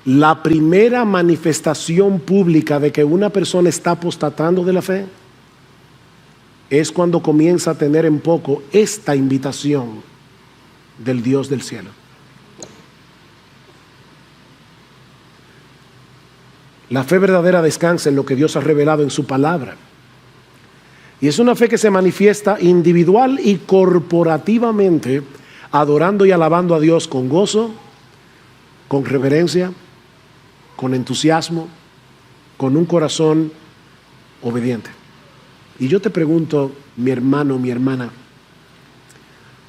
La primera manifestación pública de que una persona está apostatando de la fe es cuando comienza a tener en poco esta invitación del Dios del cielo. La fe verdadera descansa en lo que Dios ha revelado en su palabra. Y es una fe que se manifiesta individual y corporativamente, adorando y alabando a Dios con gozo, con reverencia, con entusiasmo, con un corazón obediente. Y yo te pregunto, mi hermano, mi hermana,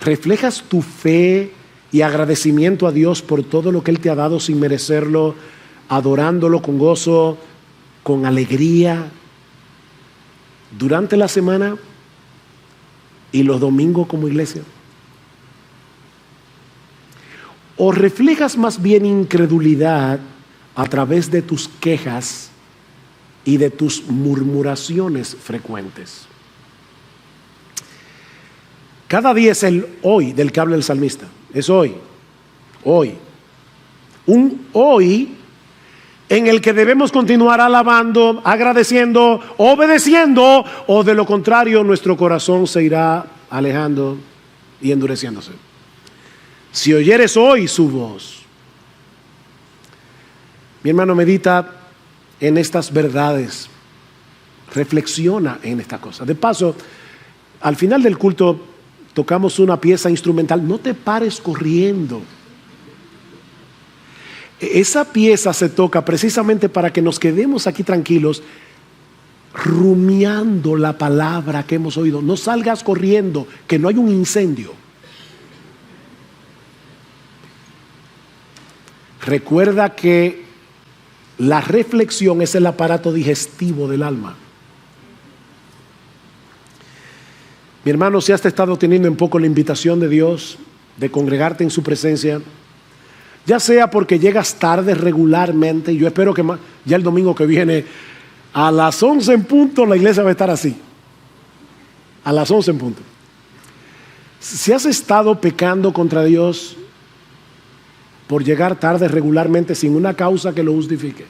¿reflejas tu fe y agradecimiento a Dios por todo lo que Él te ha dado sin merecerlo, adorándolo con gozo, con alegría, durante la semana y los domingos como iglesia? ¿O reflejas más bien incredulidad a través de tus quejas y de tus murmuraciones frecuentes? Cada día es el hoy del que habla el salmista. Es hoy, hoy. Un hoy en el que debemos continuar alabando, agradeciendo, obedeciendo, o de lo contrario nuestro corazón se irá alejando y endureciéndose. Si oyeres hoy su voz. Mi hermano, medita en estas verdades, reflexiona en esta cosa. De paso, al final del culto tocamos una pieza instrumental. No te pares corriendo. Esa pieza se toca precisamente para que nos quedemos aquí tranquilos, rumiando la palabra que hemos oído. No salgas corriendo, que no hay un incendio. Recuerda que la reflexión es el aparato digestivo del alma. Mi hermano, si has estado teniendo en poco la invitación de Dios de congregarte en su presencia, ya sea porque llegas tarde regularmente, y yo espero que ya el domingo que viene a las 11 en punto la iglesia va a estar así, a las 11 en punto. Si has estado pecando contra Dios por llegar tarde regularmente sin una causa que lo justifique,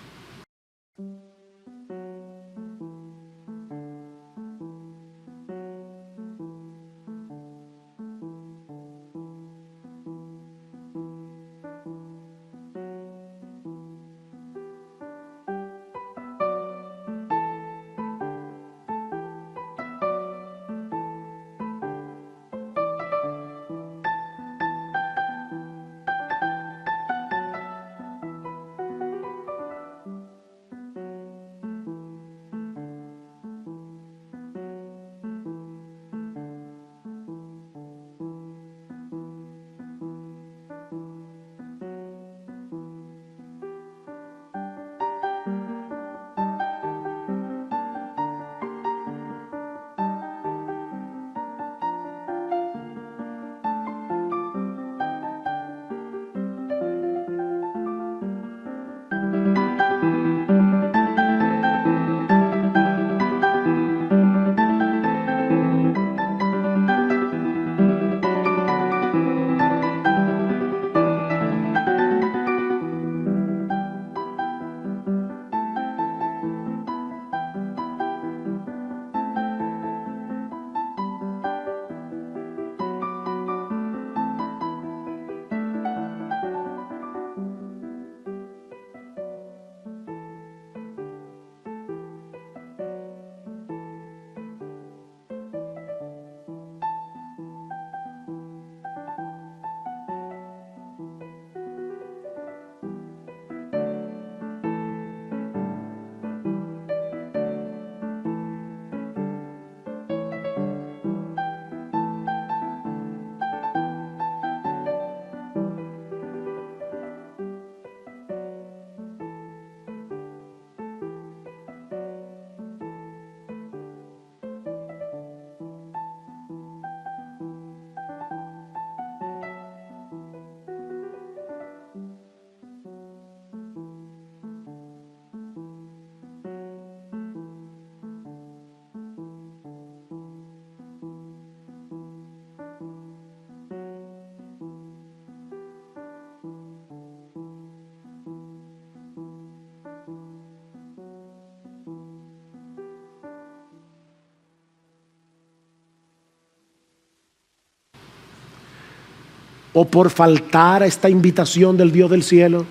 o por faltar a esta invitación del Dios del cielo,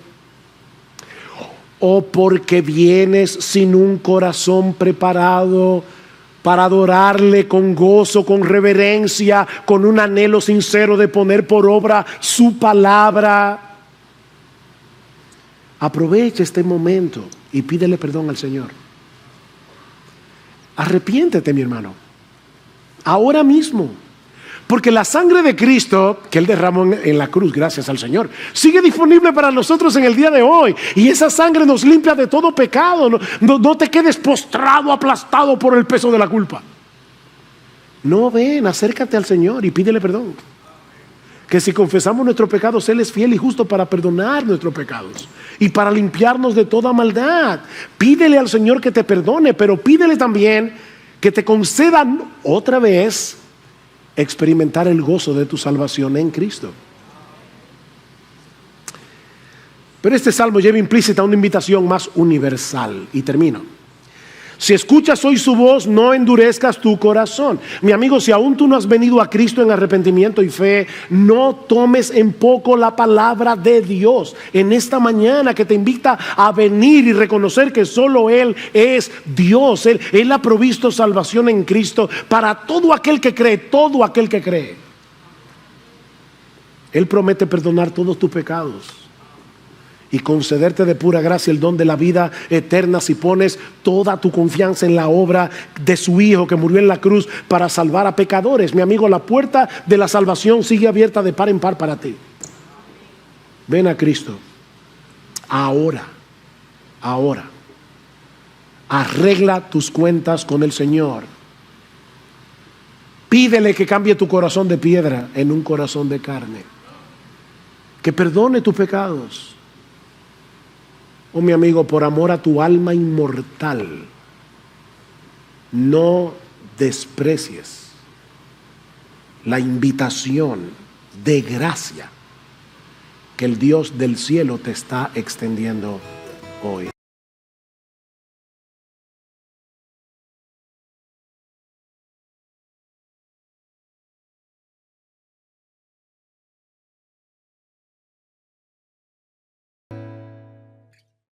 o porque vienes sin un corazón preparado para adorarle con gozo, con reverencia, con un anhelo sincero de poner por obra su palabra. Aprovecha este momento y pídele perdón al Señor. Arrepiéntete, mi hermano, ahora mismo. Porque la sangre de Cristo que Él derramó en la cruz, gracias al Señor, sigue disponible para nosotros en el día de hoy. Y esa sangre nos limpia de todo pecado. No te quedes postrado, aplastado por el peso de la culpa. No, ven, acércate al Señor y pídele perdón. Que si confesamos nuestros pecados, Él es fiel y justo para perdonar nuestros pecados y para limpiarnos de toda maldad. Pídele al Señor que te perdone, pero pídele también que te concedan otra vez experimentar el gozo de tu salvación en Cristo. Pero este salmo lleva implícita una invitación más universal. Y termino. Si escuchas hoy su voz, no endurezcas tu corazón. Mi amigo, si aún tú no has venido a Cristo en arrepentimiento y fe, no tomes en poco la palabra de Dios en esta mañana, que te invita a venir y reconocer que solo Él es Dios. Él ha provisto salvación en Cristo para todo aquel que cree, todo aquel que cree. Él promete perdonar todos tus pecados y concederte de pura gracia el don de la vida eterna si pones toda tu confianza en la obra de su Hijo que murió en la cruz para salvar a pecadores. Mi amigo, la puerta de la salvación sigue abierta de par en par para ti. Ven a Cristo ahora. Arregla tus cuentas con el Señor. Pídele que cambie tu corazón de piedra en un corazón de carne, que perdone tus pecados. Oh, mi amigo, por amor a tu alma inmortal, no desprecies la invitación de gracia que el Dios del cielo te está extendiendo hoy.